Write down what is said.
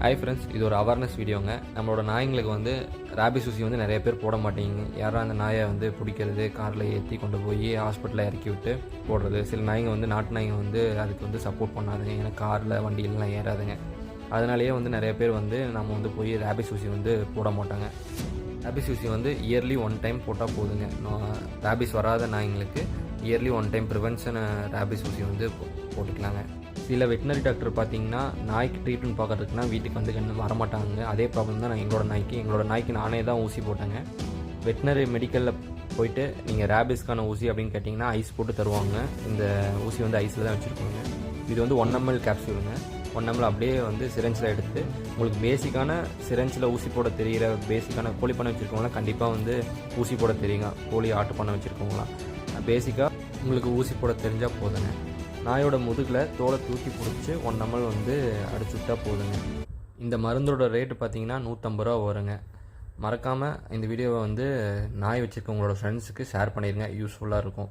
Hi friends, இது ஒரு awareness வீடியோங்க. நம்மளோட நாய்ங்களுக்கு வந்து ரேபிஸ் ஊசி வந்து நிறைய பேர் போட மாட்டேங்க. யாரும் அந்த நாயை வந்து பிடிக்கிறது, காரில் ஏற்றி கொண்டு போய் ஹாஸ்பிட்டலில் இறக்கி விட்டு போடுறது. சில நாய்ங்க வந்து நாட்டு நாய்ங்க வந்து அதுக்கு வந்து சப்போர்ட் பண்ணாதுங்க. ஏன்னா காரில் வண்டியிலலாம் ஏறாதுங்க. அதனாலேயே வந்து நிறைய பேர் வந்து நம்ம வந்து போய் ரேபிஸ் ஊசி வந்து போட மாட்டாங்க. ரேபிஸ் ஊசி வந்து இயர்லி 1 டைம் போட்டால் போதுங்க. ரேபிஸ் வராத நாய்ங்களுக்கு இயர்லி 1 டைம் ப்ரிவென்ஷன் ரேபிஸ் ஊசி வந்து போட்டுக்கலாங்க. சில வெட்டினரி டாக்டர் பார்த்தீங்கன்னா நாய்க்கு ட்ரீட்மெண்ட் பார்க்கறதுக்குனா வீட்டுக்கு வந்து வரமாட்டாங்க. அதே ப்ராப்ளம் தான் எங்களோட நாய்க்கு நானே தான் ஊசி போட்டேங்க. வெட்டினரி மெடிக்கலில் போயிட்டு நீங்கள் ரேபிஸ்க்கான ஊசி அப்படின்னு கேட்டிங்கன்னா ஐஸ் போட்டு தருவாங்க. இந்த ஊசி வந்து ஐஸில் தான் வச்சுருக்கோங்க. இது வந்து 1 ml கேப்சூலுங்க. 1 ml அப்படியே வந்து சிரஞ்சில் எடுத்து, உங்களுக்கு பேசிக்கான சிரஞ்சில் ஊசி போட தெரிகிற பேசிக்கான கோழி பண்ணை வச்சுருக்கவங்களாம் கண்டிப்பாக வந்து ஊசி போட தெரியுங்க. கோழி ஆட்டு பண்ணை வச்சுருக்கவங்களாம் பேசிக்காக உங்களுக்கு ஊசி போட தெரிஞ்சால் போதுங்க. நாயோட முதுகில் தோலை தூக்கி பிடிச்சி 1 ml வந்து அடிச்சு விட்டா போதுங்க. இந்த மருந்தோட ரேட்டு பார்த்தீங்கன்னா 150 ரூபா வருங்க. மறக்காமல் இந்த வீடியோவை வந்து நாய் வச்சுருக்கவங்களோட ஃப்ரெண்ட்ஸுக்கு ஷேர் பண்ணிடுங்க. யூஸ்ஃபுல்லாக இருக்கும்.